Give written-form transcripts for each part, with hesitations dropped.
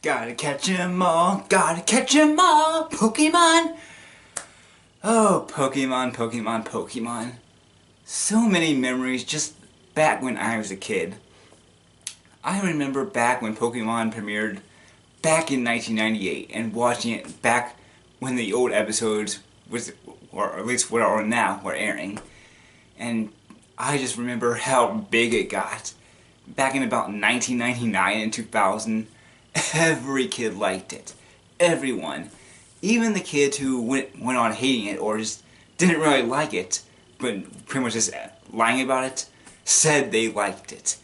Gotta catch 'em all, gotta catch 'em all, Pokemon! Oh, Pokemon, Pokemon, Pokemon. So many memories just back when I was a kid. I remember back when Pokemon premiered back in 1998 and watching it back when the old episodes was, or at least what are now, were airing. And I just remember how big it got. Back in about 1999 and 2000, every kid liked it. Everyone. Even the kids who went on hating it or just didn't really like it, but pretty much just lying about it, said they liked it.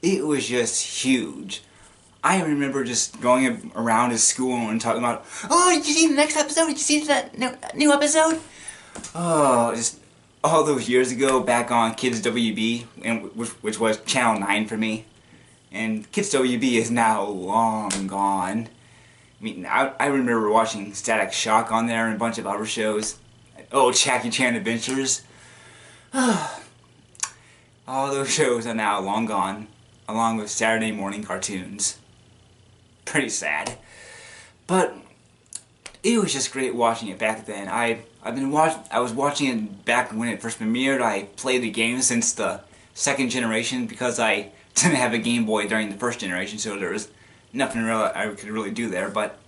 It was just huge. I remember just going around to school and talking about, oh, did you see the next episode? Did you see that new episode? Oh, just all those years ago back on Kids WB, which was Channel 9 for me. And Kids WB is now long gone. I mean, I remember watching Static Shock on there and a bunch of other shows. Oh, Jackie Chan Adventures. All those shows are now long gone, along with Saturday morning cartoons. Pretty sad. But it was just great watching it back then. I was watching it back when it first premiered. I played the game since the second generation because I didn't have a Game Boy during the first generation, so there was nothing really I could really do there. But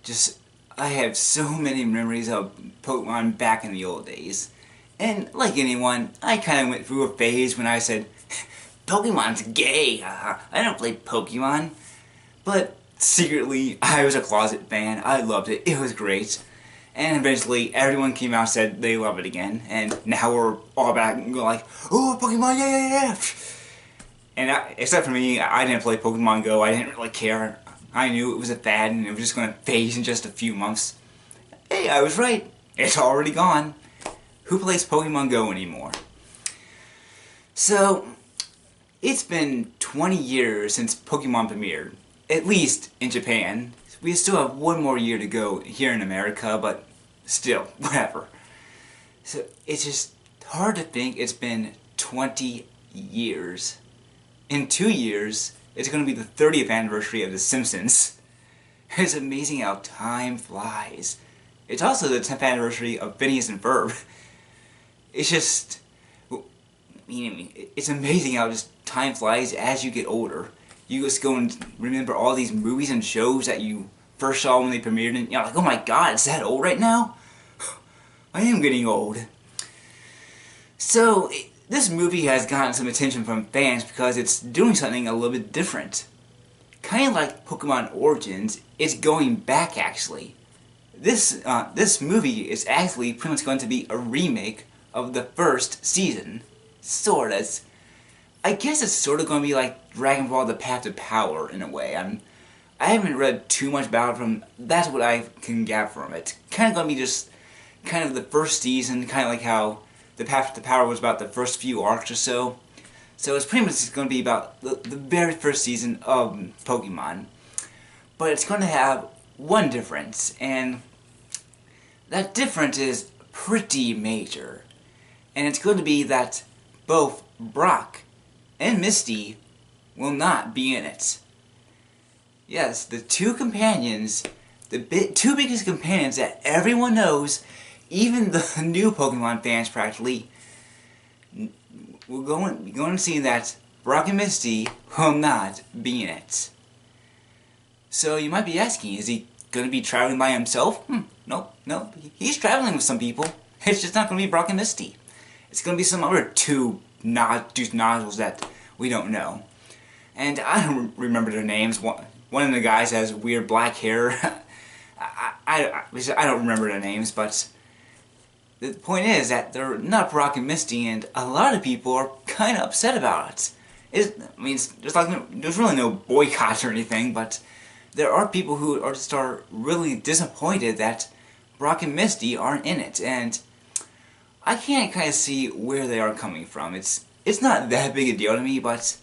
just I have so many memories of Pokemon back in the old days. And like anyone, I kind of went through a phase when I said, Pokemon's gay, I don't play Pokemon. But secretly, I was a closet fan. I loved it. It was great. And eventually, everyone came out and said they love it again. And now we're all back and go like, oh, Pokemon, yeah, yeah, yeah. And except for me, I didn't play Pokemon Go. I didn't really care. I knew it was a fad and it was just going to phase in just a few months. Hey, I was right. It's already gone. Who plays Pokemon Go anymore? So, it's been 20 years since Pokemon premiered. At least in Japan. We still have one more year to go here in America, but still, whatever. So it's just hard to think it's been 20 years. In 2 years, it's going to be the 30th anniversary of The Simpsons. It's amazing how time flies. It's also the 10th anniversary of Phineas and Ferb. It's just, it's amazing how just time flies as you get older. You just go and remember all these movies and shows that you first saw when they premiered, and you're like, oh my god, it's that old right now? I am getting old. So, this movie has gotten some attention from fans because it's doing something a little bit different. Kind of like Pokemon Origins, it's going back actually. This movie is actually pretty much going to be a remake of the first season. Sort of. I guess it's sort of going to be like Dragon Ball: The Path to Power in a way. I haven't read too much about it from. That's what I can gather from it. Kind of going to be just kind of the first season, kind of like how The Path to Power was about the first few arcs or so. So it's pretty much going to be about the very first season of Pokemon. But it's going to have one difference, and that difference is pretty major. And it's going to be that both Brock and Misty will not be in it. Yes, the two companions, two biggest companions that everyone knows, even the new Pokemon fans practically, we're going to see that Brock and Misty will not be in it. So you might be asking, is he going to be traveling by himself? Nope, he's traveling with some people. It's just not going to be Brock and Misty. It's going to be some other two nozzles that we don't know. And I don't remember their names. One of the guys has weird black hair. I don't remember their names, but the point is that they're not Brock and Misty, and a lot of people are kind of upset about it. There's really no boycott or anything, but there are people who are really disappointed that Brock and Misty aren't in it, and I can't kind of see where they are coming from. It's not that big a deal to me, but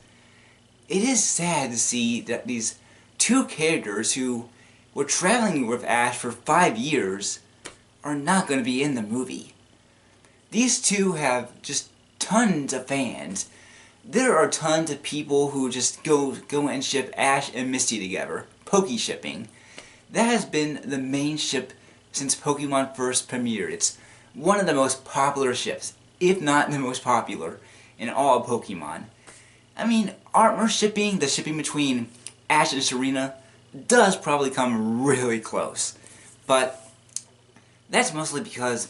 it is sad to see that these two characters who were traveling with Ash for 5 years are not going to be in the movie. These two have just tons of fans. There are tons of people who just go and ship Ash and Misty together. Poke shipping. That has been the main ship since Pokemon first premiered. It's one of the most popular ships, if not the most popular, in all of Pokemon. I mean, armor shipping, the shipping between Ash and Serena, does probably come really close. But that's mostly because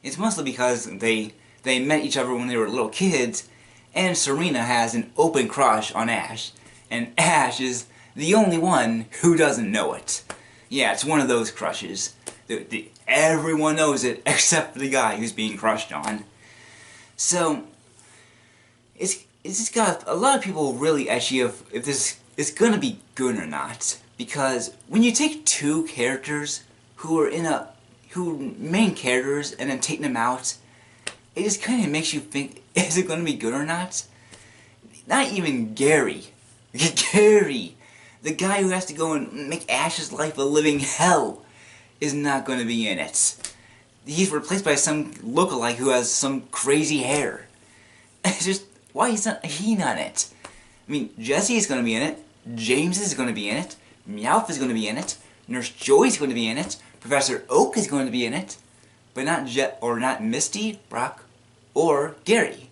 it's mostly because they met each other when they were little kids, and Serena has an open crush on Ash, and Ash is the only one who doesn't know it. Yeah, it's one of those crushes. Everyone knows it except for the guy who's being crushed on. So it's just got a lot of people really edgy if this is gonna be good or not, because when you take two characters who are main characters and then take them out, it just kind of makes you think, is it gonna be good or not? Not even Gary, the guy who has to go and make Ash's life a living hell, is not gonna be in it. He's replaced by some lookalike who has some crazy hair. It's just, why is he not in it? I mean, Jessie is going to be in it, James is going to be in it, Meowth is going to be in it, Nurse Joy is going to be in it, Professor Oak is going to be in it, but not Misty, Brock, or Gary.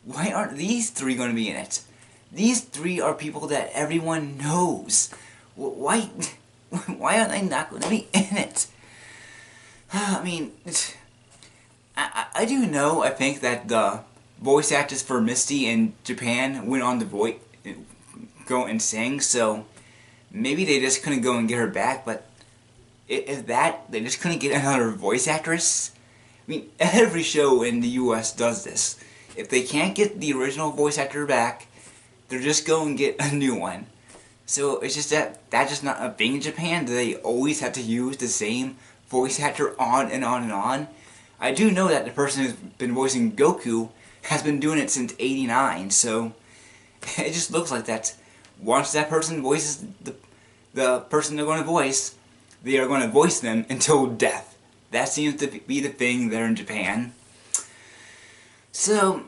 Why aren't these three going to be in it? These three are people that everyone knows. Why are they not going to be in it? I mean, I do know, I think, that the voice actors for Misty in Japan went on to go and sing, so maybe they just couldn't go and get her back, but if they just couldn't get another voice actress? I mean, every show in the US does this. If they can't get the original voice actor back, they're just going and get a new one. So it's just that's just not a thing in Japan. Do they always have to use the same voice actor on and on and on? I do know that the person who's been voicing Goku has been doing it since '89, so it just looks like that. Once that person voices the person they're going to voice, they are going to voice them until death. That seems to be the thing there in Japan. So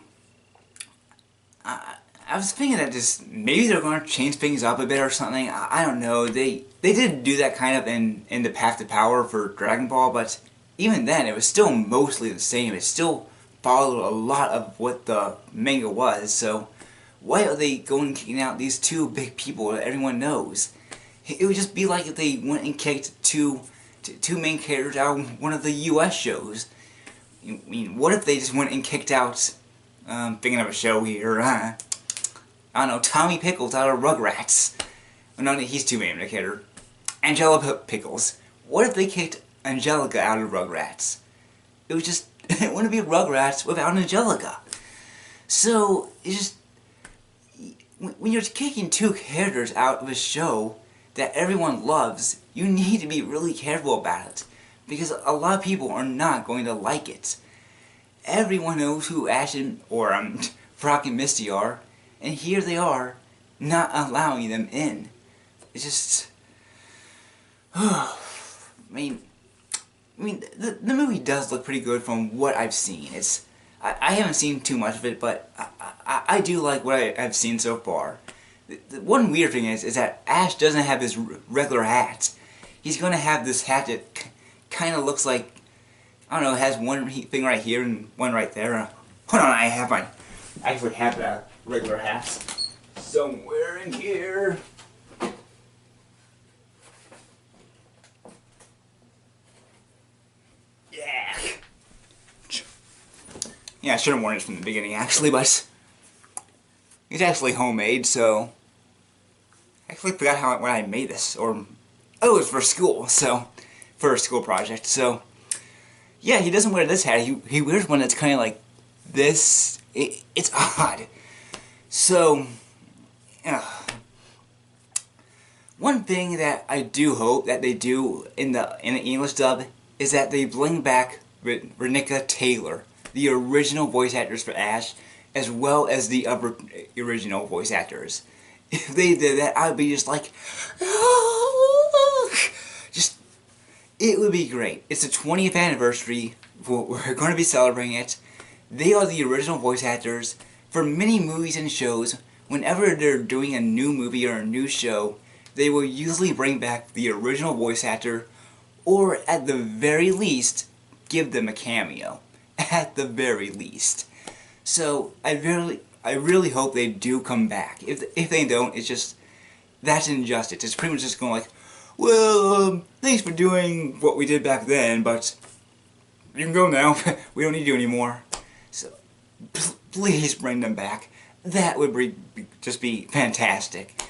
I was thinking that just maybe they're going to change things up a bit or something. I don't know. They did do that kind of in the Path to Power for Dragon Ball, but even then it was still mostly the same. It still followed a lot of what the manga was. So why are they going and kicking out these two big people that everyone knows? It would just be like if they went and kicked two main characters out of one of the US shows. I mean, what if they just went and kicked out, thinking of a show here, I don't know, Tommy Pickles out of Rugrats. No, he's too main of a character. Angelica Pickles. What if they kicked Angelica out of Rugrats? It was just, it wouldn't be Rugrats without Angelica. So, it's just, when you're kicking two characters out of a show that everyone loves, you need to be really careful about it, because a lot of people are not going to like it. Everyone knows who Ash or Brock and Misty are, and here they are, not allowing them in. It's just, I mean, the movie does look pretty good from what I've seen. I haven't seen too much of it, but I do like what I've seen so far. The one weird thing is that Ash doesn't have his regular hat. He's going to have this hat that kind of looks like, I don't know, it has one thing right here and one right there. Hold on, I actually have a regular hat somewhere in here. Yeah. Yeah, I should have worn it from the beginning actually, but it's actually homemade, so I actually forgot when I made this, or oh, it's for school, so for a school project. So yeah, he doesn't wear this hat. He wears one that's kind of like this. It's odd. So one thing that I do hope that they do in the English dub is that they bring back Renika Taylor, the original voice actors for Ash, as well as the other original voice actors. If they did that, I would be just like, just, it would be great. It's the 20th anniversary. We're going to be celebrating it. They are the original voice actors for many movies and shows. Whenever they're doing a new movie or a new show, they will usually bring back the original voice actor, or at the very least, give them a cameo. At the very least. So I really hope they do come back. If they don't, it's just, that's injustice. It's pretty much just going like, well, thanks for doing what we did back then, but you can go now. We don't need you anymore. So please bring them back. That would just be fantastic.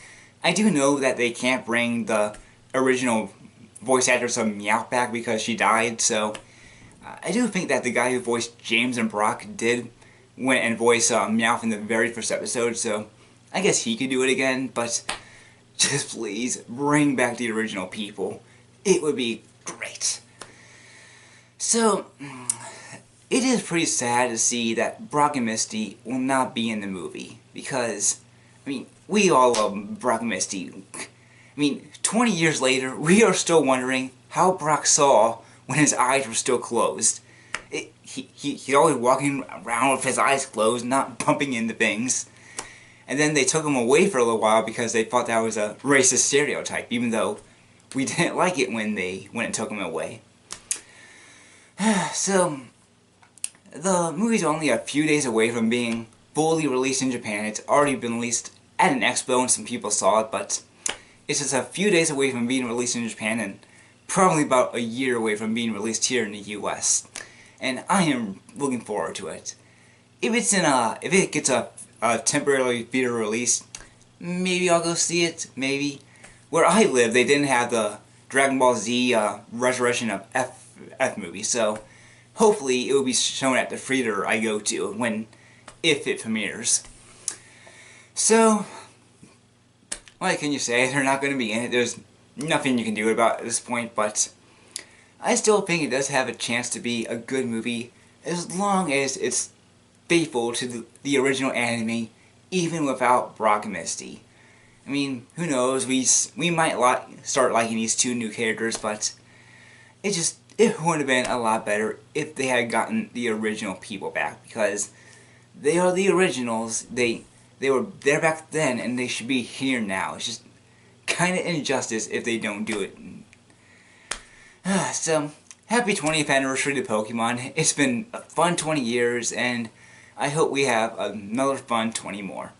I do know that they can't bring the original voice actress of Meowth back because she died, so I do think that the guy who voiced James and Brock did went and voice Meowth in the very first episode, so I guess he could do it again, but just please bring back the original people. It would be great. So, it is pretty sad to see that Brock and Misty will not be in the movie, because, I mean, we all love Brock and Misty. I mean, 20 years later, we are still wondering how Brock saw when his eyes were still closed. He's always walking around with his eyes closed, not bumping into things. And then they took him away for a little while because they thought that was a racist stereotype, even though we didn't like it when they went and took him away. So, the movie's only a few days away from being fully released in Japan. It's already been released at an expo and some people saw it, but it's just a few days away from being released in Japan and probably about a year away from being released here in the US. And I am looking forward to it. If it gets a temporary theater release, maybe I'll go see it, maybe. Where I live, they didn't have the Dragon Ball Z Resurrection of F movie, so hopefully it will be shown at the theater I go to if it premieres. So, what can you say? They're not going to be in it. There's nothing you can do about it at this point, but I still think it does have a chance to be a good movie as long as it's faithful to the original anime, even without Brock and Misty. I mean, who knows, we might start liking these two new characters, but it would have been a lot better if they had gotten the original people back, because they are the originals. They were there back then, and they should be here now. It's just kind of injustice if they don't do it. So, happy 20th anniversary to Pokemon. It's been a fun 20 years, and I hope we have another fun 20 more.